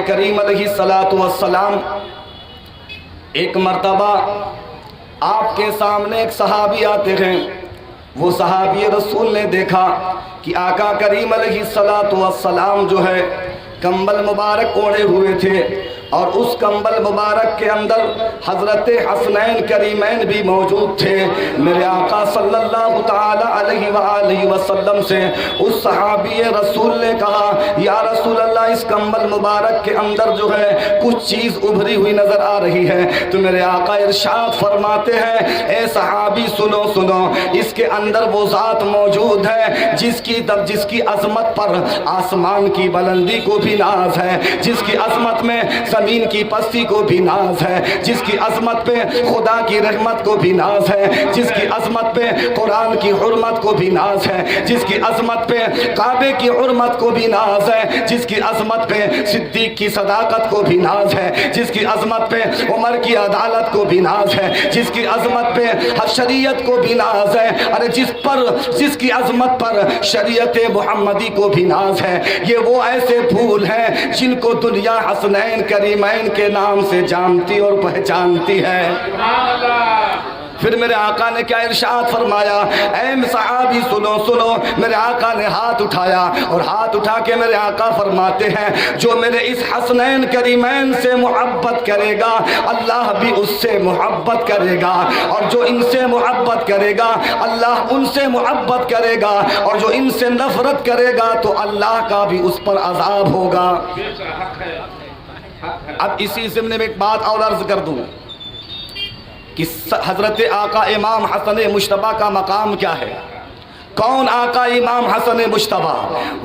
کریم علیہ الصلاۃ والسلام ایک مرتبہ آپ کے سامنے ایک صحابی آتے ہیں. وہ صحابی رسول نے دیکھا کہ آقا کریم علیہ الصلاۃ والسلام جو ہے کمبل مبارک اوڑھے ہوئے تھے اور اس کمبل مبارک کے اندر حضرت حسنین کریمین بھی موجود تھے. میرے آقا صلی اللہ تعالی علیہ وآلہ وسلم سے اس صحابی رسول نے کہا یا رسول اللہ اس کمبل مبارک کے اندر جو ہے کچھ چیز ابھری ہوئی نظر آ رہی ہے. تو میرے آقا ارشاد فرماتے ہیں اے صحابی سنو سنو اس کے اندر وہ ذات موجود ہے جس کی عظمت پر آسمان کی بلندی کو بھی ناز ہے, جس کی عظمت میں زمین کی پستی کو بھی ناز ہے, جس کی عظمت پہ خدا کی رحمت کو بھی ناز ہے, جس کی عظمت پہ قرآن کی حرمت کو بھی ناز ہے, جس کی عظمت پہ کعبے کی حرمت کو بھی ناز ہے, جس کی عظمت پہ صدیق کی صداقت کو بھی ناز ہے, جس کی عظمت پہ عمر کی عدالت کو بھی ناز ہے, جس کی عظمت پہ شریعت کو بھی ناز ہے, ارے جس کی عظمت پر شریعت محمدی کو بھی ناز ہے. یہ وہ ایسے پھول ہیں جن کو دنیا حسنین کریمین کے نام سے جانتی اور پہچانتی ہے. پھر میرے آقا نے کیا ارشاد فرمایا, اے صحابی سنو سنو. میرے آقا نے ہاتھ اٹھایا اور ہاتھ اٹھا کے میرے آقا فرماتے ہیں جو میرے اس حسنین کریمین سے محبت کرے گا اللہ بھی اس سے محبت کرے گا, اور جو ان سے محبت کرے گا اللہ ان سے محبت کرے گا, اور جو ان سے نفرت کرے گا تو اللہ کا بھی اس پر عذاب ہوگا. اب اسی ضمن میں ایک بات اور عرض کر دوں کہ حضرت آقا امام حسن مجتبیٰ کا مقام کیا ہے. کون آقا امام حسن مجتبیٰ؟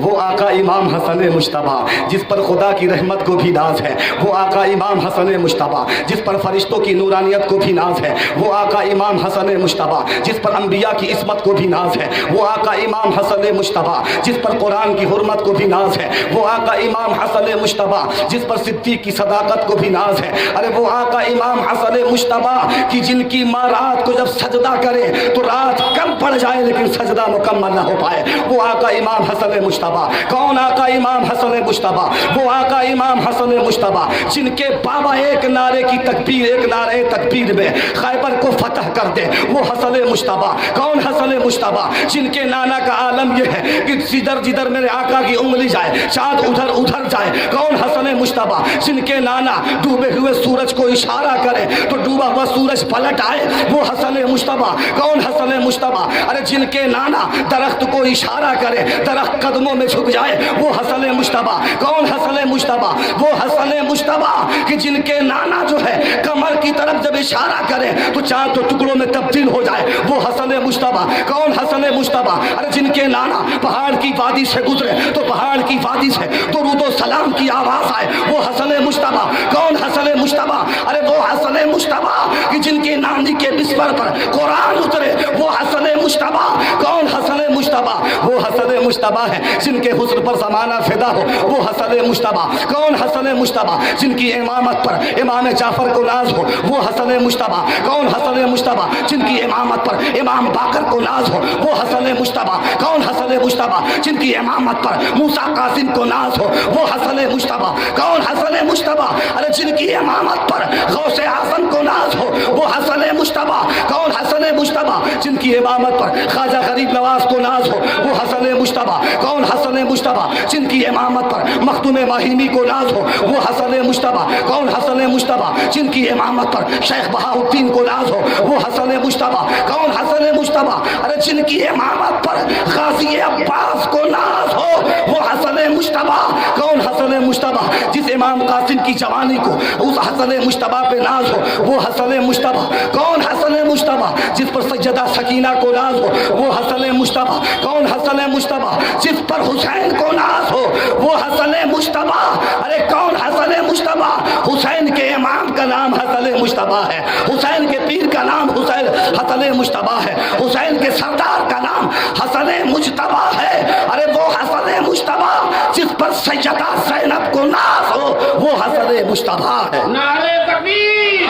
وہ آقا امام حسن مجتبیٰ جس پر خدا کی رحمت کو بھی ناز ہے, وہ آقا امام حسن مجتبیٰ جس پر فرشتوں کی نورانیت کو بھی ناز ہے, وہ آقا امام حسن مجتبیٰ جس پر انبیاء کی عصمت کو بھی ناز ہے, وہ آقا امام حسن مجتبیٰ جس پر قرآن کی حرمت کو بھی ناز ہے, وہ آقا امام حسن مجتبیٰ جس پر صدیق کی صداقت کو بھی ناز ہے. ارے وہ آقا امام حسن مجتبیٰ کی جن کی ماں رات کو جب سجدہ کرے تو رات کم پڑ جائے لیکن سجدہ مکمل نہ ہو پائے, وہ آقا امام حسن مجتبیٰ. کون آقا امام حسن مجتبیٰ؟ وہ آقا امام حسن مجتبیٰ جن کے بابا ایک نعرے کی تکبیر, ایک نعرے تکبیر میں خیبر کو فتح کر دے, وہ حسن مجتبیٰ. کون حسن مجتبیٰ؟ جن کے نانا کا عالم یہ ہے کہ جدھر جدھر میرے آقا کی انگلی جائے چاند ادھر ادھر جائے. کون حسن مجتبیٰ؟ جن کے نانا ڈوبے ہوئے سورج کو اشارہ کرے تو ڈوبا ہوا سورج پلٹ آئے, وہ حسن مجتبیٰ. کون حسن مجتبیٰ؟ ارے جن کے نانا درخت کو اشارہ کرے درخت قدموں میں جھک جائے, وہ حسن مجتبیٰ. کون حسن مجتبیٰ؟ وہ حسن مجتبیٰ کہ جن کے نانا جو ہے کمر کی طرف جب اشارہ کرے تو چاند تو ٹکڑوں میں تبدیل ہو جائے, وہ حسن مجتبیٰ. کون حسن مجتبیٰ؟ ارے جن کے نانا پہاڑ کی وادی سے گزرے تو پہاڑ کی وادی سے درود و سلام کی آواز آئے, وہ حسن مجتبیٰ. کون حسن مجتبیٰ؟ ارے وہ حسن مجتبیٰ کہ جن کے نامی کے بسمر پر قرآن اترے, وہ حسن مجتبیٰ. کون حسن مجتبیٰ؟ وہ حسن مجتبیٰ ہے جن کے حسن پر زمانہ فدا ہو, وہ حسن مجتبیٰ. کون حسن مجتبیٰ؟ جن کی امامت پر امام جعفر کو ناز ہو, وہ حسن مجتبیٰ. کون حسن مجتبیٰ؟ جن کی امامت پر امام باقر کو ناز ہو, وہ حسن مجتبیٰ. کون حسن مجتبیٰ؟ جن کی امامت پر موسیٰ قاسم کو ناز ہو, وہ حسن مجتبیٰ. کون حسن مجتبیٰ؟ ارے جن کی امامت پر غوث اعظم کو ناز ہو, وہ حسن مجتبیٰ. کون حسن مجتبیٰ؟ جن کی امامت پر خواجہ غریب نواز کو ناز ہو, وہ حسن مجتبیٰ. کون حسن مجتبیٰ؟ جن کی امامت پر مخدوم ماہینی کو ناز ہو, وہ حسن مجتبیٰ. کون حسن مجتبیٰ؟ جن کی امامت پر شیخ بہاؤالدین کو ناز ہو, وہ حسن مجتبیٰ. کون حسن مجتبیٰ؟ ارے جن کی امامت پر غازی عباس کو ناز ہو, وہ حسن مجتبیٰ. کون حسن مجتبیٰ؟ جس امام قاسم کی جوانی کو اس حسن مجتبیٰ پہ ناز ہو, وہ حسن مجتبیٰ. کون حسن مجتبیٰ؟ جس پر سیدہ سکینہ کو ناز ہو, وہ حسن مجتبیٰ. کون حسن مجتبیٰ؟ جس پر حسین کو ناز ہو, وہ حسن مجتبیٰ. ارے کون حسن مجتبیٰ؟ حسین کے امام کا نام حسن مجتبیٰ ہے, حسین کے پیر کا نام حسن مجتبیٰ ہے, حسین کے سردار کا نام حسن مجتبیٰ ہے. ارے وہ حسن مجتبیٰ جس پر سیدہ زینب کو ناز ہو, وہ حسن مجتبیٰ ہے. نعرہ تکبیر,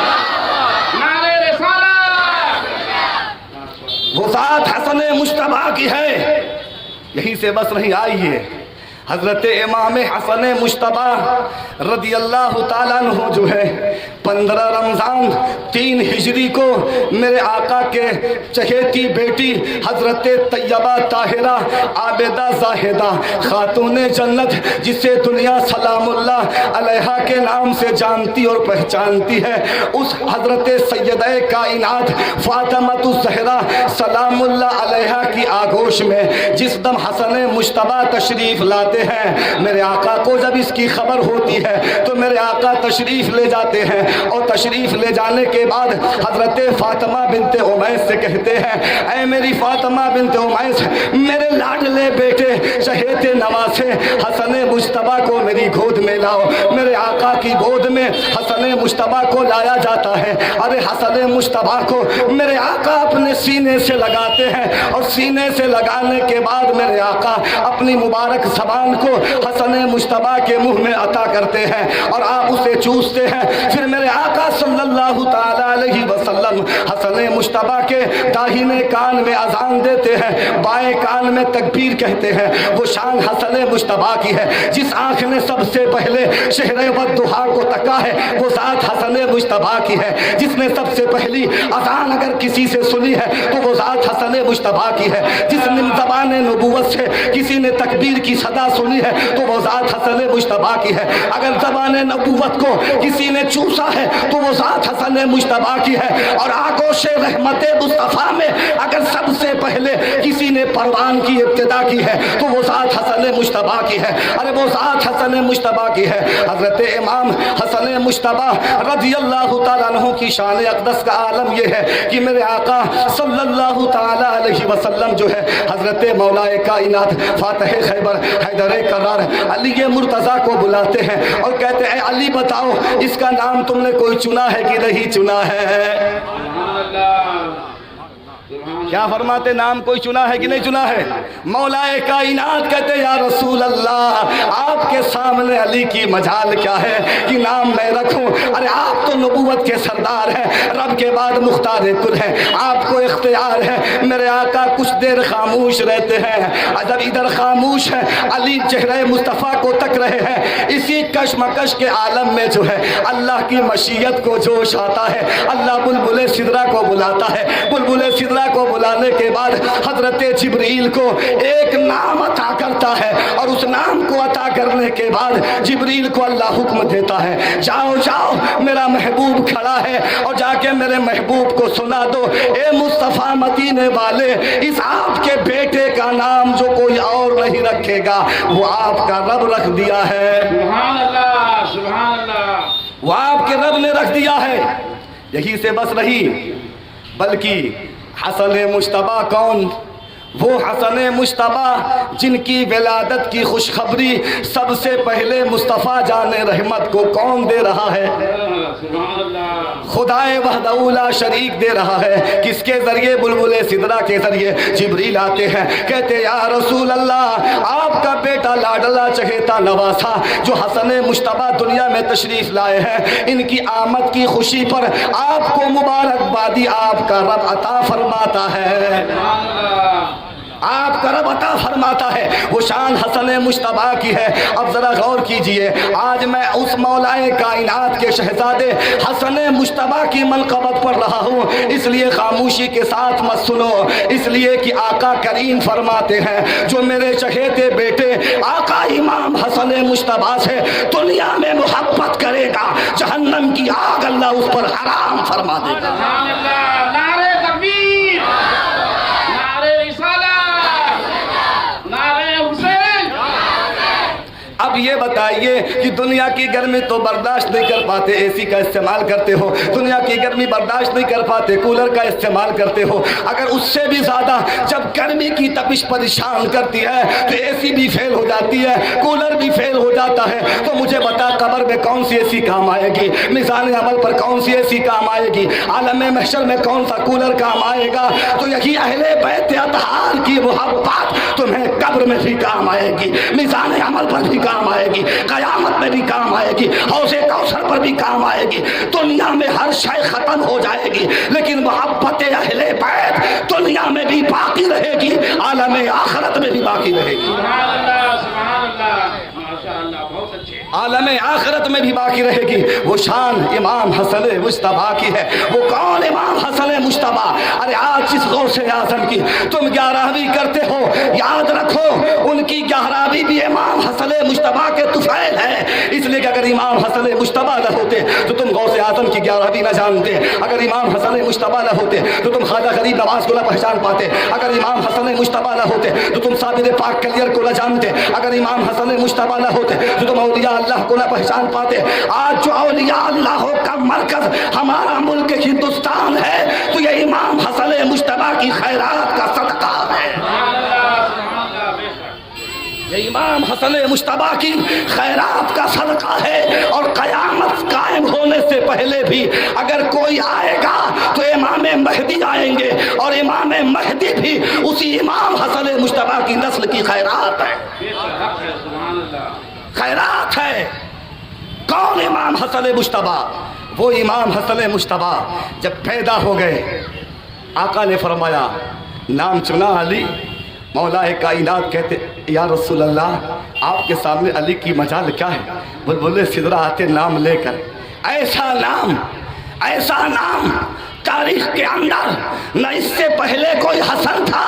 نعرہ رسالت. وہ ذات حسن مجتبیٰ کی ہے. یہیں سے بس نہیں, آئیے حضرت امام حسن مجتبی رضی اللہ تعالیٰ عنہ جو ہے 15 رمضان 3 ہجری کو میرے آقا کے چہیتی بیٹی حضرت طیبہ طاہرہ عابدہ زاہدہ خاتون جنت جسے دنیا سلام اللہ علیہا کے نام سے جانتی اور پہچانتی ہے، اس حضرت سیدہ کائنات فاطمۃ الزہرا سلام اللہ علیہا کی آگوش میں جس دم حسن مجتبی تشریف لاتے ہیں، میرے آقا کو جب اس کی خبر ہوتی ہے تو میرے آقا تشریف لے جاتے ہیں، اور تشریف لے جانے کے بعد حضرت فاطمہ بنت امیس سے کہتے ہیں، اے میری فاطمہ بنت امیس، میرے لاڈلے بیٹے چہیتے نواسے حسن مجتبی کو میری گود میں لاؤ۔ میرے آقا کی گود میں حسن مجتبی کو لایا جاتا ہے۔ ارے حسن مجتبی کو میرے آقا اپنے سینے سے لگاتے ہیں، اور سینے سے لگانے کے بعد میرے آقا اپنی مبارک زبان کو حسن مجتبی کے منہ میں عطا کرتے ہیں اور آپ اسے چوستے ہیں۔ پھر میرے آقا صلی اللہ تعالی علیہ وسلم حسن مجتبی کے داہنے کان میں اذان دیتے ہیں، بائیں کان میں تکبیر کہتے ہیں۔ وہ شان حسن مجتبی کی ہے، جس آنکھ نے سب سے پہلے شہر والضحیٰ کو تکا ہے وہ ذات حسن مجتبی کی ہے، جس نے سب سے پہلی اذان اگر کسی سے سنی ہے تو وہ ذات حسن مجتبی کی ہے، جس نے زبان نبوت سے کسی نے تکبیر کی صدا سنی ہے تو وہ ذات حسن مجتبی کی ہے، اگر زبان نبوت کو کسی نے چوسا ہے تو وہ ذات حسن مجتبی کی ہے، اور آگوش رحمت مصطفیٰ میں اگر سب سے پہلے کسی نے پروان کی ابتدا کی ہے تو وہ ذات حسن مجتبی کی ہے۔ ارے وہ ذات حسن مجتبی کی ہے۔ حضرت امام حسن مجتبی رضی اللہ تعالیٰ عنہ کی شان اقدس کا عالم یہ ہے کہ میرے آقا صلی اللہ تعالیٰ علیہ وسلم جو ہے حضرت مولا کائنات فاتح خیبر حیدر کرار علی مرتضیٰ کو بلاتے ہیں اور کہتے ہیں، اے علی بتاؤ اس کا نام تم نے کوئی چنا ہے کہ نہیں چنا ہے؟ کیا فرماتے؟ نام کوئی چنا ہے کہ نہیں چنا ہے؟ مولا کائنات کہتے یا رسول اللہ آپ کے سامنے علی کی مجال کیا ہے کہ نام میں رکھوں؟ ارے آپ تو نبوت کے سردار ہیں، رب کے بعد مختار کل ہیں، آپ کو اختیار ہے۔ میرے آقا کچھ دیر خاموش رہتے ہیں، جب ادھر خاموش ہے علی چہرے مصطفیٰ کو تک رہے ہیں، اسی کشمکش کے عالم میں جو ہے اللہ کی مشیت کو جوش آتا ہے، اللہ بلبل سدرہ کو بلاتا ہے۔ بلبل سدرہ کو بلانے کے بعد حضرت جبریل کو ایک نام عطا کرتا ہے، اور اس نام کو عطا کرنے کے بعد جبریل کو اللہ حکم دیتا ہے، جاؤ جاؤ میرا محبوب کھڑا ہے اور جا کے میرے محبوب کو سنا دو، اے مصطفیٰ مدینے والے، اس آپ کے بیٹے کا نام جو کوئی اور نہیں رکھے گا وہ آپ کا رب رکھ دیا ہے۔ سبحان اللہ، سبحان اللہ، وہ آپ کے رب نے رکھ دیا ہے۔ یہی سے بس نہیں، بلکہ حسن مجتبی کون؟ وہ حسن مجتبی جن کی ولادت کی خوشخبری سب سے پہلے مصطفیٰ جان رحمت کو کون دے رہا ہے؟ سبحان اللہ، خدائے وحدہ لا شریک دے رہا ہے۔ کس کے ذریعے؟ بلبل سدرہ کے ذریعے جبریل آتے ہیں، کہتے یا رسول اللہ آپ کا بیٹا لاڈلا چہیتا نواسا جو حسن مجتبی دنیا میں تشریف لائے ہیں، ان کی آمد کی خوشی پر آپ کو مبارکبادی آپ کا رب عطا فرماتا ہے، آپ کا رب عطا فرماتا ہے۔ وہ شان حسن مجتبی کی ہے۔ اب ذرا غور کیجئے، آج میں اس مولائے کائنات کے شہزادے حسن مجتبی کی منقبت پڑھ رہا ہوں، اس لیے خاموشی کے ساتھ مت سنو، اس لیے کہ آقا کریم فرماتے ہیں جو میرے چہیتے بیٹے آقا امام حسن مجتبی سے دنیا میں محبت کرے گا، جہنم کی آگ اللہ اس پر حرام فرما دے گا۔ سبحان اللہ، نعرہ تکبیر، نعرہ رسالت، نعرہ حسین۔ اب یہ بتائیے کہ دنیا کی گرمی تو برداشت نہیں کر پاتے، اے سی کا استعمال کرتے ہو، دنیا کی گرمی برداشت نہیں کر پاتے، کولر کا استعمال کرتے ہو، اگر اس سے بھی زیادہ جب گرمی کی تپش پریشان کرتی ہے تو اے سی بھی فیل ہو جاتی ہے، کولر بھی فیل ہو جاتا ہے، تو مجھے بتا قبر میں کون سی اے سی کام آئے گی؟ میزان عمل پر کون سی اے سی کام آئے گی؟ عالم محشر میں کون سا کولر کام آئے گا؟ تو یہی اہل بیت اطہار کی محبت تمہیں قبر میں بھی کام آئے گی، میزان عمل پر بھی کام کام آئے گی، قیامت میں بھی کام آئے گی، حوض کوثر پر بھی کام آئے گی۔ دنیا میں ہر شے ختم ہو جائے گی لیکن محبت اہل بیت دنیا میں بھی باقی رہے گی، عالم آخرت میں بھی باقی رہے گی۔ سبحان اللہ، سبحان اللہ، ماشاء اللہ، بہت اچھے۔ عالم آخرت میں بھی باقی رہے گی۔ وہ شان امام حسن مجتبیٰ کی ہے۔ وہ کون امام حسن مجتبیٰ؟ ارے آج جس غوث اعظم کی تم گیارہویں کرتے ہو، یاد رکھو ان کی گیارہویں بھی امام حسن مجتبیٰ کے طفیل ہے، اس لیے کہ اگر امام حسن مجتبیٰ نہ ہوتے تو تم غوث اعظم کی گیارہویں نہ جانتے، اگر امام حسن مجتبیٰ نہ ہوتے تو تم خواجہ غریب نواز کو نہ پہچان پاتے، اگر امام حسن مجتبیٰ نہ ہوتے تو تم صابر پاک کلیئر کو نہ جانتے، اگر امام حسن مجتبیٰ نہ ہوتے تو تم اولیاء اللہ کو نہ پہچان پاتے۔ آج جو اولیاء اللہ کا مرکز ہمارا ملک ہندوستان ہے تو یہ امام حسن مجتبیٰ کی خیرات کا صدقہ ہے۔ سبحان اللہ، سبحان اللہ، بے شک۔ یہ امام حسن مجتبیٰ کی خیرات کا صدقہ ہے، اور قیامت قائم ہونے سے پہلے بھی اگر کوئی آئے گا تو امام مہدی آئیں گے، اور امام مہدی بھی اسی امام حسن مجتبیٰ کی نسل کی خیرات ہے، بے شک حق ہے، سبحان اللہ۔ خیرات ہے۔ کون امام حسن مجتبیٰ؟ وہ امام حسن مجتبیٰ جب پیدا ہو گئے آقا نے فرمایا، نام چنا علی، مولا کائنات کہتے یا رسول اللہ آپ کے سامنے علی کی مجال کیا ہے؟ بلبلے سدرہ آتے نام لے کر، ایسا نام تاریخ کے اندر نہ اس سے پہلے کوئی حسن تھا،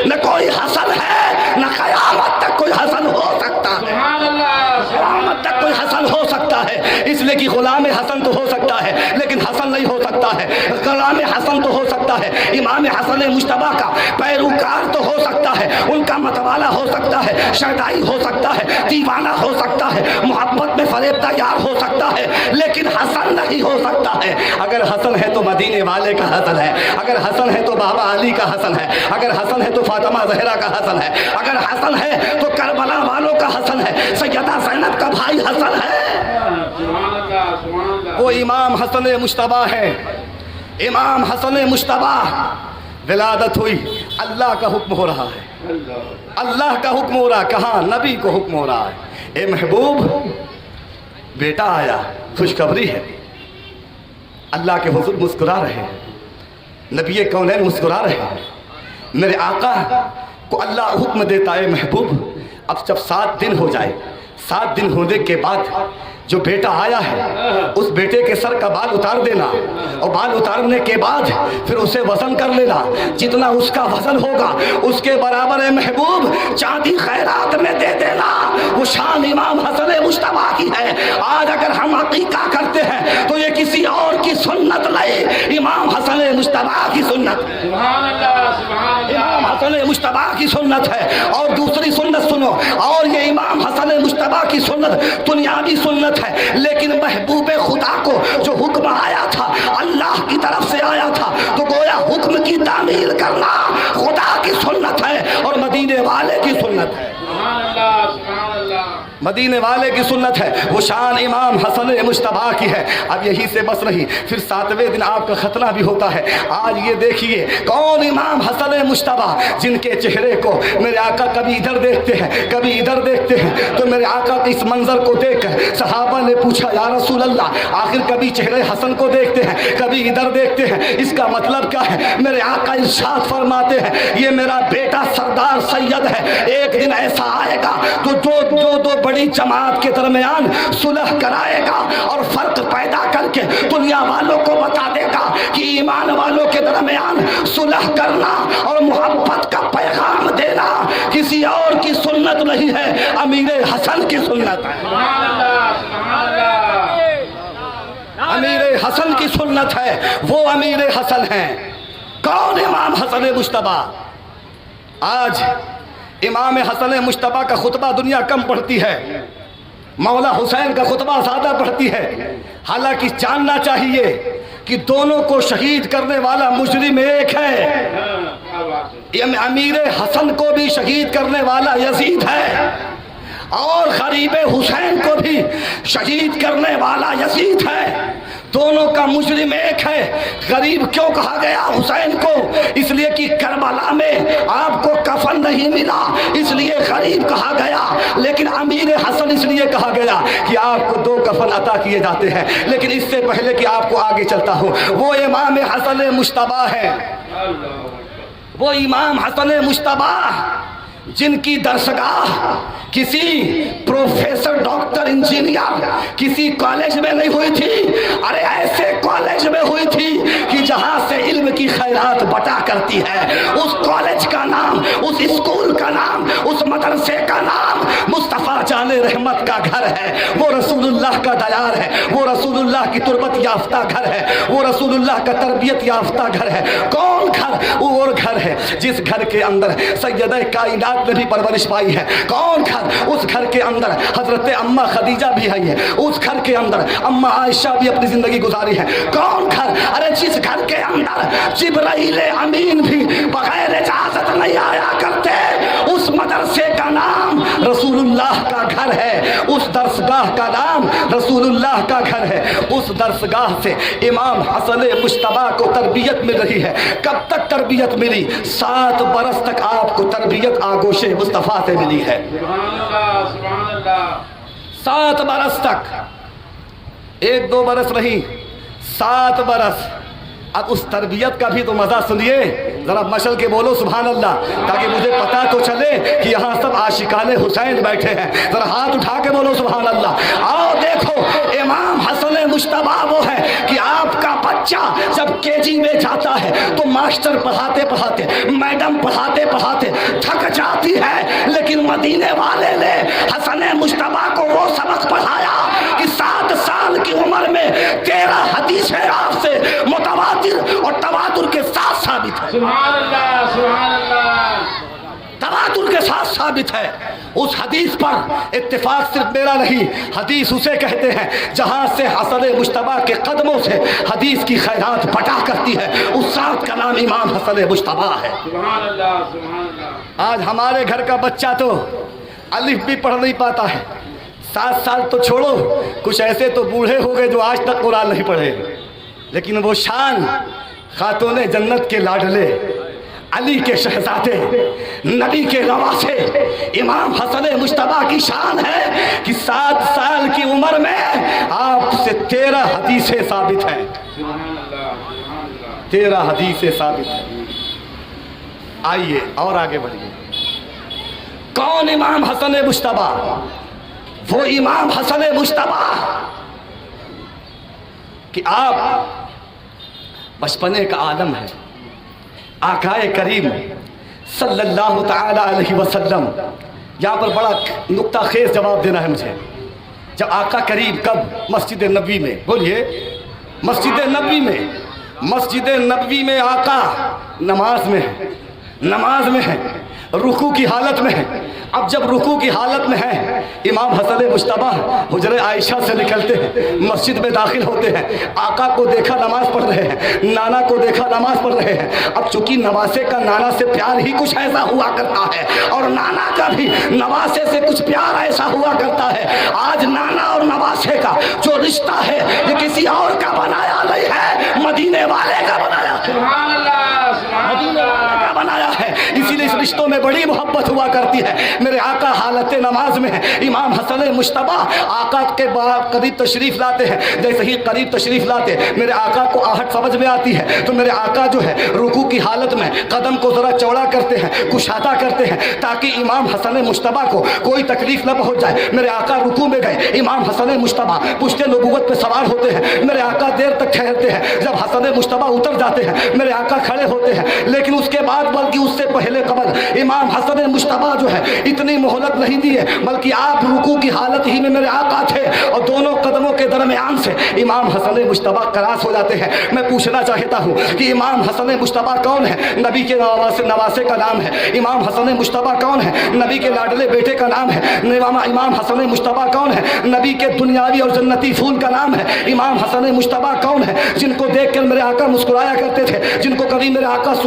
نہ کوئی حسن ہے، نہ قیامت تک کوئی حسن ہو سکتا ہے، سبحان اللہ، قیامت تک کوئی حسن ہو سکتا ہے۔ اس لیے کہ غلام حسن تو ہو سکتا ہے لیکن حسن نہیں ہو سکتا ہے، غلام حسن تو ہو سکتا ہے، امام حسن مجتبیٰ کا پیروکار تو ہو سکتا ہے، ان کا متوالا ہو سکتا ہے، شیدائی ہو سکتا ہے، دیوانہ ہو سکتا ہے، محبت میں فریبدہ یار ہو سکتا ہے، لیکن حسن نہیں ہو سکتا ہے۔ اگر حسن ہے تو مدینے والے کا حسن ہے، اگر حسن ہے تو بابا علی کا حسن ہے، اگر حسن ہے تو فاطمہ زہرا کا حسن ہے، اگر حسن ہے تو کربلا والوں کا حسن ہے، سیدہ زینب کا بھائی حسن ہے۔ سبحان اللہ، سبحان اللہ۔ وہ امام حسن مجتبیٰ ہے۔ امام حسن مجتبیٰ ولادت ہوئی، اللہ کا حکم ہو رہا ہے، اللہ کا حکم ہو رہا ہے، کہاں؟ نبی کو حکم ہو رہا ہے، اے محبوب بیٹا آیا، خوشخبری ہے۔ اللہ کے حضور مسکرا رہے ہیں، نبی کونین مسکرا رہے ہیں، میرے آقا کو اللہ حکم دیتا ہے، محبوب اب جب 7 دن ہو جائے، 7 دن ہونے کے بعد جو بیٹا آیا ہے اس بیٹے کے سر کا بال اتار دینا، اور بال اتارنے کے بعد پھر اسے وزن کر لینا، جتنا اس کا وزن ہوگا اس کے برابر ہے محبوب چاندی خیرات میں دے دینا۔ وہ شان امام حسن مجتبیٰ کی ہے۔ آج اگر ہم عقیقہ کرتے ہیں تو یہ کسی اور کی سنت نہیں، امام حسن مجتبیٰ کی سنت ہے، سبحان اللہ، سبحان اللہ۔ امام حسن مجتبیٰ کی سنت ہے۔ اور دوسری سنت سنو، اور یہ امام حسن مجتبیٰ کی سنت دنیاوی سنت ہے، لیکن محبوب خدا کو جو حکم آیا تھا اللہ کی طرف سے آیا تھا تو گویا حکم کی تعمیل کرنا خدا کی سنت ہے اور مدینے والے کی سنت ہے، سبحان اللہ، سبحان اللہ۔ مدینے والے کی سنت ہے۔ وہ شان امام حسن مجتبیٰ کی ہے۔ اب یہی سے بس نہیں، پھر 7ویں دن آپ کا ختنہ بھی ہوتا ہے۔ آج یہ دیکھیے کون امام حسن مجتبیٰ جن کے چہرے کو میرے آقا کبھی ادھر دیکھتے ہیں کبھی ادھر دیکھتے ہیں، تو میرے آقا کے اس منظر کو دیکھ کر صحابہ نے پوچھا یا رسول اللہ آخر کبھی چہرے حسن کو دیکھتے ہیں کبھی ادھر دیکھتے ہیں، اس کا مطلب کیا ہے؟ میرے آقا ارشاد فرماتے ہیں یہ میرا بیٹا سردار سید ہے، ایک دن ایسا آئے گا تو دو بڑی جماعت کے درمیان صلح کرائے گا اور فرق پیدا کر کے دنیا والوں کو بتا دے گا کہ ایمان والوں کے درمیان صلح کرنا اور محبت کا پیغام دینا کسی اور کی سنت نہیں ہے، امیر حسن کی سنت ہے، سبحان اللہ، سبحان اللہ۔ امیر حسن کی سنت ہے، وہ امیر حسن ہیں۔ کون امام حسن مجتبیٰ؟ آج امام حسن مجتبیٰ کا خطبہ دنیا کم پڑھتی ہے، مولا حسین کا خطبہ زیادہ پڑھتی ہے، حالانکہ جاننا چاہیے کہ دونوں کو شہید کرنے والا مجرم ایک ہے۔ کیا بات ہے۔ امیر حسن کو بھی شہید کرنے والا یزید ہے، اور غریب حسین کو بھی شہید کرنے والا یزید ہے۔ دونوں کا مجرم ایک ہے۔ غریب کیوں کہا گیا حسین کو؟ اس لیے کہ کربلا میں آپ کو کفن نہیں ملا، اس لیے غریب کہا گیا۔ لیکن امیر حسن اس لیے کہا گیا کہ آپ کو 2 کفن عطا کیے جاتے ہیں۔ لیکن اس سے پہلے کہ آپ کو آگے چلتا ہوں، وہ امام حسن مجتبی ہے، وہ امام حسن مجتبی جن کی درسگاہ کسی پروفیسر، ڈاکٹر، انجینئر کسی کالج میں نہیں ہوئی تھی، ارے ایسے کالج میں ہوئی تھی کہ جہاں سے علم کی خیرات بٹا کرتی ہے۔ اس کالج کا نام، اس اسکول کا نام، اس مدرسے کا نام مصطفیٰ جان رحمت کا گھر ہے۔ وہ رسول اللہ کا دیار ہے، وہ رسول اللہ کی تربت یافتہ گھر ہے، وہ رسول اللہ کا تربیت یافتہ گھر ہے۔ کون گھر؟ وہ اور گھر ہے جس گھر کے اندر سیدہ کائنات نے بھی پرورش پائی ہے۔ کون گھر؟ اس گھر کے اندر حضرت اماں خدیجہ بھی آئی ہے، اس گھر کے اندر اماں عائشہ بھی اپنی زندگی گزاری ہے۔ کون گھر؟ ارے جس گھر کے اندر جبرائیل امین بھی بغیر اجازت نہیں آیا کرتے، اس مدرسے کا نام رسول اللہ کا گھر ہے، اس درسگاہ کا نام رسول اللہ کا گھر ہے۔ اس درسگاہ سے امام حسن مجتبی کو تربیت مل رہی ہے۔ کب تک تربیت ملی؟ 7 برس تک آپ کو تربیت آگوش مصطفیٰ سے ملی ہے۔ سبحان اللہ، سبحان اللہ۔ 7 برس تک، 1-2 برس نہیں، 7 برس۔ اب اس تربیت کا بھی تو مزہ سنیے، ذرا مشل کے بولو سبحان اللہ، تاکہ مجھے پتا تو چلے کہ یہاں سب عاشقان حسین بیٹھے ہیں۔ ذرا ہاتھ اٹھا کے بولو سبحان اللہ۔ آؤ دیکھو، امام حسن مجتبی وہ ہے کہ آپ کا بچہ جب KG میں جاتا ہے تو ماسٹر پڑھاتے پڑھاتے، میڈم پڑھاتے پڑھاتے تھک جاتی ہے، لیکن مدینے والے نے حسن مجتبی کو وہ سبق پڑھایا کہ 7 سال کی عمر میں 13 حدیثیں آپ سے متواتر اور تواتر کے ساتھ ثابت ہے۔ سبحان اللہ، سبحان اللہ۔ تواتر کے ساتھ ثابت ہے۔ اس حدیث پر اتفاق صرف میرا نہیں، حدیث اسے کہتے ہیں جہاں سے حسن مجتبی کے قدموں سے حدیث کی خیرات بٹا کرتی ہے، اس ذات کا نام امام حسن مجتبی ہے۔ سبحان اللہ، سبحان اللہ۔ آج ہمارے گھر کا بچہ تو الف بھی پڑھ نہیں پاتا ہے۔ 7 سال تو چھوڑو، کچھ ایسے تو بوڑھے ہو گئے جو آج تک قرآن نہیں پڑھے، لیکن وہ شان خاتون جنت کے لاڈلے، علی کے شہزادے، نبی کے نواسے امام حسن مجتبی کی شان ہے کہ 7 سال کی عمر میں آپ سے 13 حدیثیں ثابت ہیں۔ سبحان اللہ، سبحان اللہ۔ 13 حدیثیں ثابت ہیں۔ آئیے اور آگے بڑھیے۔ کون امام حسن مجتبی؟ وہ امام حسن مجتبی کہ آپ بچپنے کا عالم ہے۔ آقائے کریم صلی اللہ تعالی علیہ وسلم، یہاں پر بڑا نکتہ خیز جواب دینا ہے مجھے۔ جب آقا کریم کب مسجد نبوی میں، بولیے، مسجد نبوی میں، مسجد نبوی میں آقا نماز میں ہے، نماز میں ہے، رکوع کی حالت میں ہے۔ اب جب رکوع کی حالت میں ہے، امام حسن مجتبی حجرہ عائشہ سے نکلتے ہیں، مسجد میں داخل ہوتے ہیں، آقا کو دیکھا نماز پڑھ رہے ہیں، نانا کو دیکھا نماز پڑھ رہے ہیں۔ اب چونکہ نواسے کا نانا سے پیار ہی کچھ ایسا ہوا کرتا ہے، اور نانا کا بھی نواسے سے کچھ پیار ایسا ہوا کرتا ہے۔ آج نانا اور نواسے کا جو رشتہ ہے یہ کسی اور کا بنایا نہیں ہے، مدینے والے کا بنایا ہے، سبحان اللہ، سبحان مدینے والے اللہ۔ کا بنایا ہے۔ اسی لیے اس رشتوں میں بڑی محبت ہوا کرتی ہے۔ میرے آقا حالت نماز میں ہے، امام حسن مجتبی آقا کے قریب تشریف لاتے ہیں۔ جیسے ہی قریب تشریف لاتے میرے آقا کو آہٹ سمجھ میں آتی ہے تو میرے آقا جو ہے رکوع کی حالت میں قدم کو ذرا چوڑا کرتے ہیں، کشادہ کرتے ہیں، تاکہ امام حسن مجتبی کو کوئی تکلیف نہ پہنچ جائے۔ میرے آقا رکوع میں گئے، امام حسن مجتبی پشت نبوت پہ سوار ہوتے ہیں، میرے آقا دیر تک ٹھہرتے ہیں۔ جب حسن مجتبی اتر جاتے ہیں میرے آقا کھڑے ہوتے ہیں، لیکن اس کے بعد بلکہ اس سے پہلے قبل امام حسن مجتبی جو ہے اتنی مہلت نہیں دی ہے، بلکہ آپ رکوع کی حالت ہی میں میرے آقا تھے اور دونوں قدموں کے درمیان سے امام حسن مجتبی کراس ہو جاتے ہیں۔ میں پوچھنا چاہتا ہوں کہ امام حسن مجتبی کون ہے؟ نبی کے نواسے کا نام ہے۔ امام حسن مجتبی کون ہے؟ نبی کے لاڈلے بیٹے کا نام ہے۔ امام حسن مجتبی کون ہے؟ نبی کے دنیاوی اور جنتی پھول کا نام ہے۔ امام حسن مجتبی کون ہے؟ جن کو دیکھ کر میرے آقا مسکرایا کرتے تھے، جن کو کبھی میرے آقا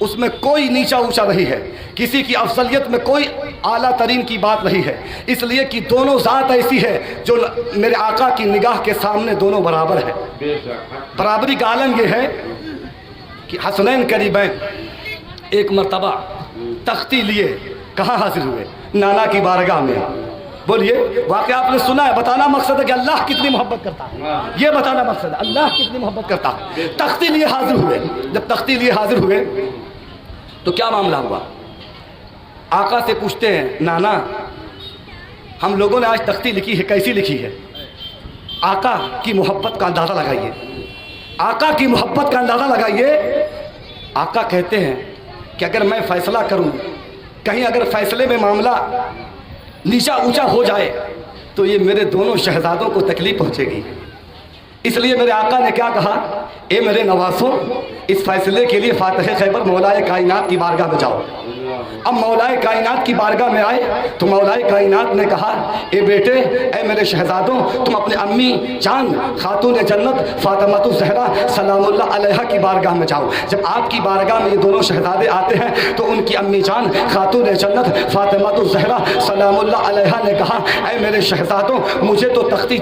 اس میں کوئی نیچا اونچا نہیں ہے، کسی کی افضلیت میں کوئی اعلیٰ ترین کی بات نہیں ہے، اس لیے کہ دونوں ذات ایسی ہے جو میرے آقا کی نگاہ کے سامنے دونوں برابر ہے۔ برابری کا عالم یہ ہے کہ حسنین قریبین ایک مرتبہ تختی لیے کہاں حاضر ہوئے؟ نانا کی بارگاہ میں۔ بولیے، واقعہ آپ نے سنا ہے، بتانا مقصد ہے کہ اللہ کتنی محبت کرتا ہے، یہ بتانا مقصد ہے اللہ کتنی محبت کرتا ہے۔ تختی لیے حاضر ہوئے، جب تختی لیے حاضر ہوئے تو کیا معاملہ ہوا؟ آقا سے پوچھتے ہیں، نانا ہم لوگوں نے آج تختی لکھی ہے، کیسی لکھی ہے؟ آقا کی محبت کا اندازہ لگائیے، آقا کی محبت کا اندازہ لگائیے۔ آقا کہتے ہیں کہ اگر میں فیصلہ کروں، کہیں اگر فیصلے میں معاملہ نیچا اونچا ہو جائے تو یہ میرے دونوں شہزادوں کو تکلیف پہنچے گی، اس لیے میرے آقا نے کیا کہا، اے میرے نواسوں، اس فیصلے کے لیے فاتح خیبر مولائے کائنات کی بارگاہ میں جاؤ۔ اب مولائے کائنات کی بارگاہ میں آئے تو مولائے کائنات نے کہا، اے بیٹے، اے میرے شہزادوں، تم اپنے امی جان خاتون جنت فاطمہ الزہرا سلام اللہ علیہا کی بارگاہ میں جاؤ۔ جب آپ کی بارگاہ میں یہ دونوں شہزادے آتے ہیں تو ان کی امی جان خاتون جنت فاطمہ الزہرا سلام اللہ علیہا نے کہا، اے میرے شہزادوں، مجھے تو تختی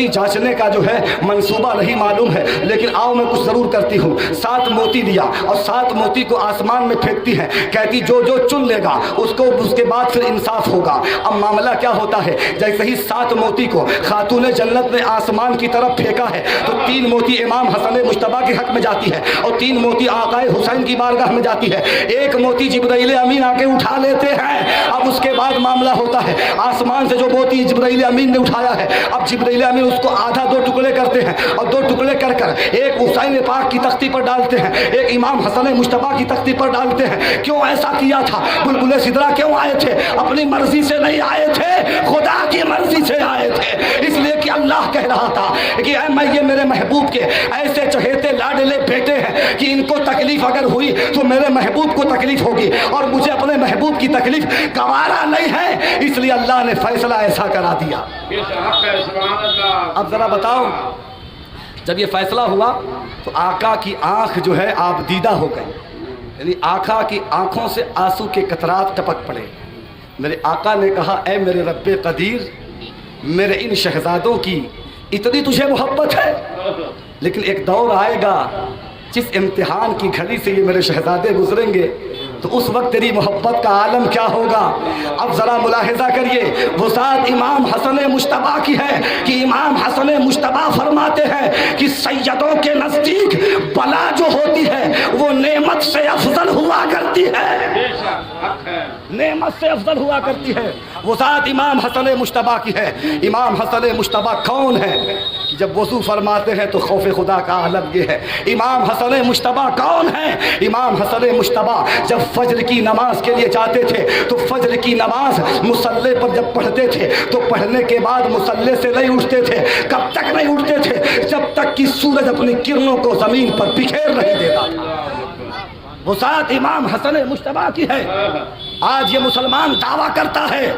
جانچنے کا جو ہے منصوبہ نہیں معلوم ہے، لیکن آؤ میں کچھ ضرور کرتی ہوں۔ 7 موتی لیا اور 7 موتی کو آسمان میں پھینکتی ہے، کہتی جو چن لے گا اس کو اس کے بعد پھر انصاف ہوگا۔ اب معاملہ کیا ہوتا ہے، جیسے ہی 7 موتی کو خاتون جنت نے آسمان کی طرف پھینکا ہے تو 3 موتی امام حسن مجتبیٰ کے حق میں جاتی ہے اور 3 موتی آقا حسین کی بارگاہ میں جاتی ہے، 1 موتی جبرائیل امین آ کے اٹھا لیتے ہیں۔ اب اس کے بعد معاملہ ہوتا ہے، آسمان سے جو موتی جبرائیل امین نے اٹھایا ہے، اب جبرائیل امین اس کو آدھا 2 ٹکڑے کرتے ہیں اور 2 ٹکڑے کر کر ایک حسین پاک کی تختی پر ڈالتے ہیں، ایک امام حسن مجتبیٰ کی تختی پر ڈالتے ہیں۔ کیوں ایسا کیا تھا؟ بلبل سدرا کیوں آئے تھے؟ اپنی مرضی سے نہیں آئے تھے، خدا کی مرضی سے آئے تھے، اس لیے کہ اللہ کہہ رہا تھا کہ اے میں یہ میرے محبوب کے ایسے چہیتے لاڈلے بیٹے ہیں کہ ان کو تکلیف اگر ہوئی تو میرے محبوب کو تکلیف ہوگی اور مجھے اپنے محبوب کی تکلیف گوارا نہیں ہے، اس لیے اللہ نے فیصلہ ایسا کرا دیا۔ اب ذرا بتاؤ، جب یہ فیصلہ ہوا تو آقا کی آنکھ جو ہے آپ دیدہ ہو گئی، یعنی آقا کی آنکھوں سے آنسو کے قطرات ٹپک پڑے۔ میرے آقا نے کہا، اے میرے رب قدیر، میرے ان شہزادوں کی اتنی تجھے محبت ہے، لیکن ایک دور آئے گا جس امتحان کی گھڑی سے یہ میرے شہزادے گزریں گے تو اس وقت تیری محبت کا عالم کیا ہوگا۔ اب ذرا ملاحظہ کریے، وہ ذات امام حسن مجتبیٰ کی ہے کہ امام حسن مجتبیٰ فرماتے ہیں کہ سیدوں کے نزدیک بلا جو ہوتی ہے وہ نعمت سے افضل ہوا کرتی ہے، نعمت سے افضل ہوا کرتی ہے۔ وہ ذات امام حسن مجتبیٰ کی ہے۔ امام حسن مجتبیٰ کون ہے؟ جب وضو فرماتے ہیں تو خوف خدا کا عالم یہ ہے۔ امام حسن مجتبیٰ کون ہے؟ امام حسن مجتبیٰ جب فجر کی نماز کے لیے جاتے تھے تو فجر کی نماز مصلی پر جب پڑھتے تھے تو پڑھنے کے بعد مصلی سے نہیں اٹھتے تھے۔ کب تک نہیں اٹھتے تھے؟ جب تک کہ سورج اپنی کرنوں کو زمین پر بکھیر نہیں دیتا تھا۔ وہ ذات امام حسن مجتبیٰ کی ہے۔ آج یہ مسلمان دعویٰ کرتا ہے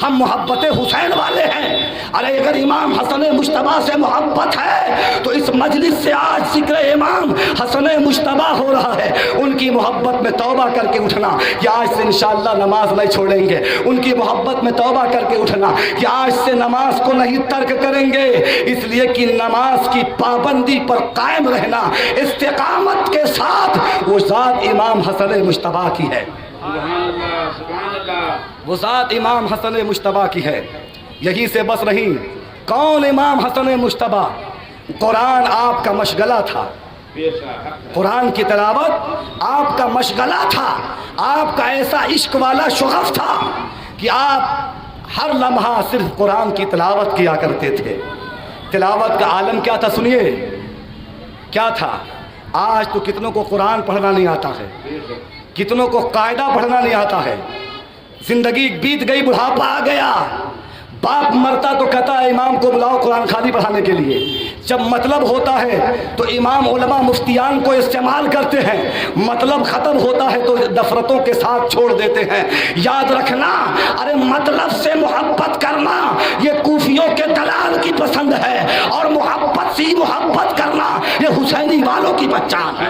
ہم محبت حسین والے ہیں، ارے اگر امام حسن مجتبیٰ سے محبت ہے تو اس مجلس سے آج ذکر امام حسن مجتبیٰ ہو رہا ہے۔ ان کی محبت میں توبہ کر کے اٹھنا کہ آج سے انشاءاللہ نماز نہیں چھوڑیں گے، ان کی محبت میں توبہ کر کے اٹھنا کہ آج سے نماز کو نہیں ترک کریں گے، اس لیے کہ نماز کی پابندی پر قائم رہنا استقامت کے ساتھ وہ ذات امام حسن مجتبیٰ کی ہے، وہ ذات امام حسن مجتبیٰ کی ہے۔ یہی سے بس نہیں، کون امام حسن مجتبیٰ؟ قرآن آپ کا مشغلہ تھا، قرآن کی تلاوت آپ کا مشغلہ تھا، آپ کا ایسا عشق والا شغف تھا کہ آپ ہر لمحہ صرف قرآن کی تلاوت کیا کرتے تھے۔ تلاوت کا عالم کیا تھا سنیے، کیا تھا؟ آج تو کتنوں کو قرآن پڑھنا نہیں آتا ہے، کتنوں کو قاعدہ پڑھنا نہیں آتا ہے، زندگی بیت گئی، بڑھاپا آ گیا، باپ مرتا تو کہتا ہے امام کو بلاؤ قرآن خوانی پڑھانے کے لیے، جب مطلب ہوتا ہے تو امام علماء مفتیان کو استعمال کرتے ہیں، مطلب ختم ہوتا ہے تو نفرتوں کے ساتھ چھوڑ دیتے ہیں۔ یاد رکھنا، ارے مطلب سے محبت کرنا یہ کوفیوں کے دلال کی پسند ہے، اور محبت سے محبت کرنا یہ حسینی والوں کی پہچان ہے۔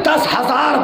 10,000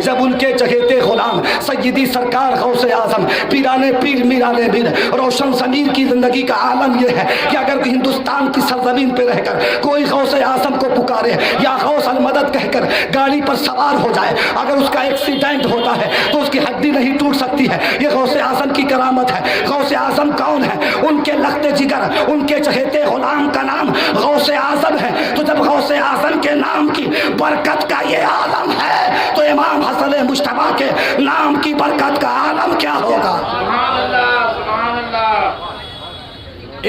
جب ان کے چہیتے غلام سیدی سرکار غوث اعظم پیرانے پیر میرانے میر روشن ضمیر کی زندگی کا عالم یہ ہے کہ اگر ہندوستان کی سرزمین پہ رہ کر کوئی غوث اعظم کو پکارے یا غوث المدد کہہ کر گاڑی پر سوار ہو جائے، اگر اس کا ایکسیڈنٹ ہوتا ہے تو اس کی ہڈی نہیں ٹوٹ سکتی ہے۔ یہ غوث اعظم کی کرامت ہے۔ غوث اعظم کون ہے؟ ان کے لخت جگر، ان کے چہیتے غلام کا نام غوث اعظم ہے۔ تو جب غوث اعظم کے نام کی برکت کا یہ عالم ہے تو امام حسن مجتبیٰ کے نام کی برکت کا عالم کیا ہوگا؟ سبحان اللہ سبحان اللہ۔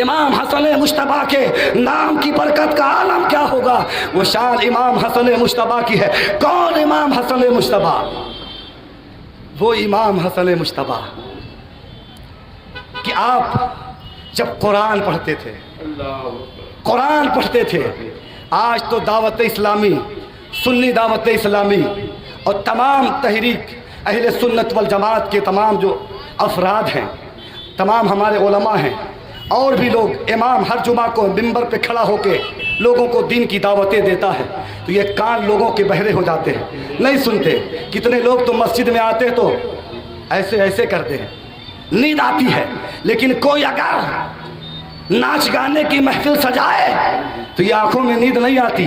امام حسن مجتبیٰ کے نام کی برکت کا عالم کیا ہوگا؟ وہ شان امام حسن مجتبیٰ کی ہے۔ کون امام حسن مجتبیٰ؟ وہ امام حسن مجتبیٰ کہ آپ جب قرآن پڑھتے تھے، قرآن پڑھتے تھے، آج تو دعوت اسلامی، سنی دعوت اسلامی اور تمام تحریک اہل سنت والجماعت کے تمام جو افراد ہیں، تمام ہمارے علماء ہیں اور بھی لوگ، امام ہر جمعہ کو منبر پہ کھڑا ہو کے لوگوں کو دین کی دعوتیں دیتا ہے تو یہ کان لوگوں کے بہرے ہو جاتے ہیں، نہیں سنتے۔ کتنے لوگ تو مسجد میں آتے تو ایسے ایسے کرتے ہیں، نیند آتی ہے، لیکن کوئی اگر ناچ گانے کی محفل سجائے تو یہ آنکھوں میں نیند نہیں آتی،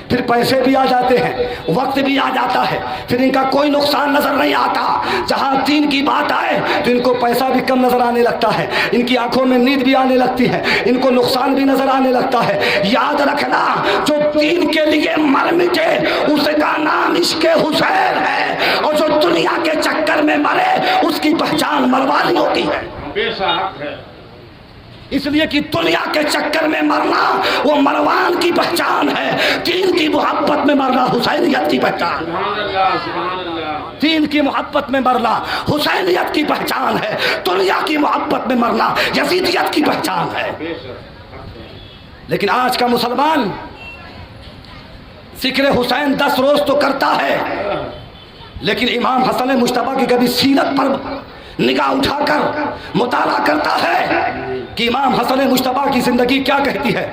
پھر پیسے بھی آ جاتے ہیں، وقت بھی آ جاتا ہے، پھر ان کا کوئی نقصان نظر نہیں آتا۔ جہاں دین کی بات آئے تو ان کو پیسہ بھی کم نظر آنے لگتا ہے، ان کی آنکھوں میں نیند بھی آنے لگتی ہے، ان کو نقصان بھی نظر آنے لگتا ہے۔ یاد رکھنا، جو دین کے لیے مر مٹے اس کا نام عشق حسین ہے، اور جو دنیا کے چکر میں مرے اس کی پہچان مروانی ہوتی ہے۔ بے شک ہے۔ اس لیے کہ دنیا کے چکر میں مرنا وہ مروان کی پہچان ہے، دین کی محبت میں مرنا حسینیت کی پہچان۔ سبحان اللہ سبحان اللہ۔ دین کی محبت میں مرنا حسینیت کی پہچان ہے، دنیا کی محبت میں مرنا یزیدیت کی پہچان ہے۔ بے شک۔ لیکن آج کا مسلمان ذکر حسین 10 روز تو کرتا ہے، لیکن امام حسن مجتبیٰ کی کبھی سیرت پر نگاہ اٹھا کر مطالعہ کرتا ہے کہ امام حسن مجتبیٰ کی زندگی کیا کہتی ہے؟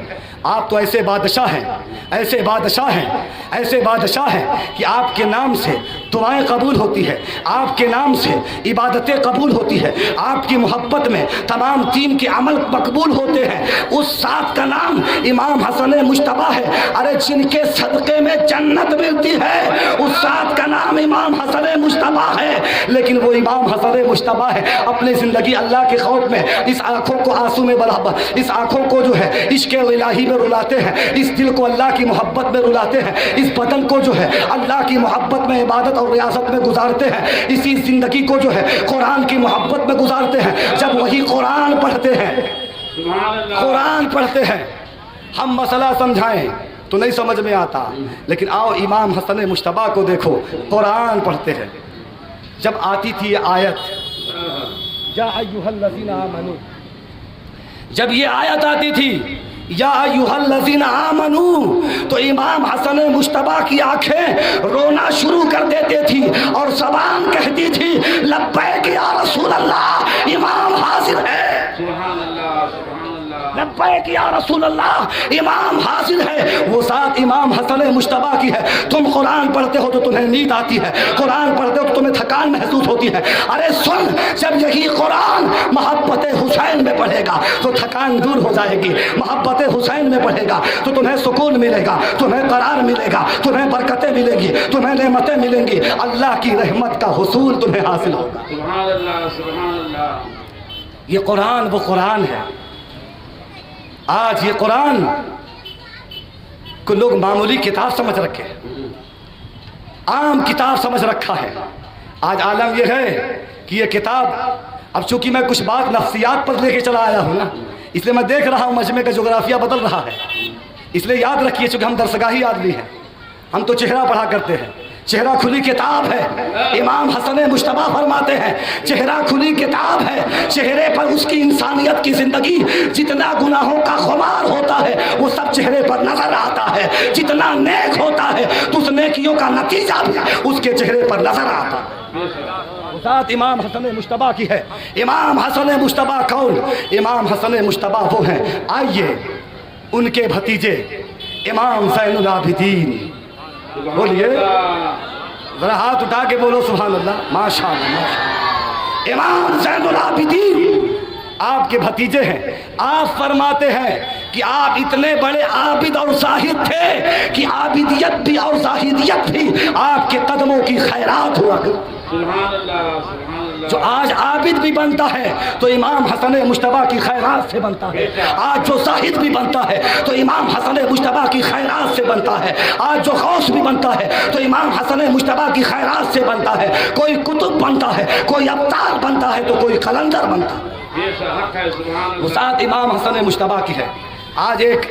آپ تو ایسے بادشاہ ہیں، ایسے بادشاہ ہیں، ایسے بادشاہ ہیں کہ آپ کے نام سے دعائیں قبول ہوتی ہے، آپ کے نام سے عبادتیں قبول ہوتی ہے، آپ کی محبت میں تمام دین کے عمل مقبول ہوتے ہیں۔ اس ذات کا نام امام حسن مجتبیٰ ہے۔ ارے جن کے صدقے میں جنت ملتی ہے اس ذات کا نام امام حسن مجتبیٰ ہے۔ لیکن وہ امام حسن مجتبیٰ ہے اپنی زندگی اللہ کے خوف میں اس آنکھوں کو آنسو میں برابر، اس آنکھوں کو جو ہے عشق الہی میں رلاتے ہیں، اس دل کو اللہ کی محبت میں رلاتے ہیں، اس بدن کو جو ہے اللہ کی محبت میں عبادت اور ریاضت میں گزارتے ہیں، اسی زندگی کو جو ہے قرآن کی محبت میں گزارتے ہیں۔ جب وہی قرآن پڑھتے ہیں، سبحان اللہ۔ قرآن پڑھتے ہیں، ہم مسئلہ سمجھائیں تو نہیں سمجھ میں آتا، لیکن آؤ امام حسن مجتبیٰ کو دیکھو، قرآن پڑھتے ہیں۔ جب آتی تھی یہ آیت یا ایھا الذین آمنوا، جب یہ آیت آتی تھی یا ایھا الذین آمنوا تو امام حسن مجتبیٰ کی آنکھیں رونا شروع کر دیتے تھی اور زبان کہتی تھی لبیک یا رسول اللہ، امام حاضر ہے۔ سبحان اللہ سبحان اللہ۔ لبیک یا رسول اللہ، امام حاضر ہے۔ وہ ذات امام حسن مجتبیٰ کی ہے۔ تم قرآن پڑھتے ہو تو تمہیں نیند آتی ہے، قرآن پڑھتے ہو تو تمہیں تھکان محسوس ہوتی ہے۔ ارے سن، جب یہی قرآن محبت حسین میں پڑھے گا تو تھکان دور ہو جائے گی، محبت حسین میں پڑھے گا تو تمہیں سکون ملے گا، تمہیں قرار ملے گا، تمہیں برکتیں ملیں گی، تمہیں نعمتیں ملیں گی، اللہ کی رحمت کا حصول تمہیں حاصل ہوگا۔ سبحان اللہ سبحان اللہ۔ یہ قرآن وہ قرآن ہے۔ آج یہ قرآن کو لوگ معمولی کتاب سمجھ رکھے ہیں، عام کتاب سمجھ رکھا ہے۔ آج عالم یہ ہے کہ یہ کتاب، اب چونکہ میں کچھ بات نفسیات پر لے کے چلا آیا ہوں نا، اس لیے میں دیکھ رہا ہوں مجمع کا جغرافیہ بدل رہا ہے، اس لیے یاد رکھیے، چونکہ ہم درسگاہی آدمی ہیں، ہم تو چہرہ پڑھا کرتے ہیں، چہرہ کھلی کتاب ہے۔ امام حسن مجتبیٰ فرماتے ہیں چہرہ کھلی کتاب ہے، چہرے پر اس کی انسانیت کی زندگی، جتنا گناہوں کا خمار ہوتا ہے وہ سب چہرے پر نظر آتا ہے، جتنا نیک ہوتا ہے تو اس نیکیوں کا نتیجہ بھی اس کے چہرے پر نظر آتا ہے۔ ذات امام حسن مجتبیٰ کی ہے۔ امام حسن مجتبیٰ کون؟ امام حسن مجتبیٰ وہ ہیں، آئیے ان کے بھتیجے امام زین العابدین، بولیے ذرا ہاتھ اٹھا کے بولو سبحان اللہ، ماشاء اللہ ماشاء اللہ۔ امام زین العابدین آپ کے بھتیجے ہیں، آپ فرماتے ہیں کہ آپ اتنے بڑے عابد اور زاہد تھے کہ عابدیت بھی اور زاہدیت بھی آپ کے قدموں کی خیرات ہوا کرتی۔ سبحان اللہ سبحان اللہ۔ جو آج عابد بھی بنتا ہے تو امام حسن مجتبیٰ کی خیرات سے بنتا ہے، آج جو زاہد بھی بنتا ہے تو امام حسن مجتبیٰ کی خیرات سے بنتا ہے، آج جو غوث بھی بنتا ہے تو امام حسن مجتبیٰ کی خیرات سے بنتا ہے۔ کوئی کتب بنتا ہے، کوئی ابطال بنتا ہے تو کوئی قلندر بنتا ہے، یہ حق ہے، سبحان اللہ۔ وسعت امام حسن مجتبیٰ کی ہے۔ آج ایک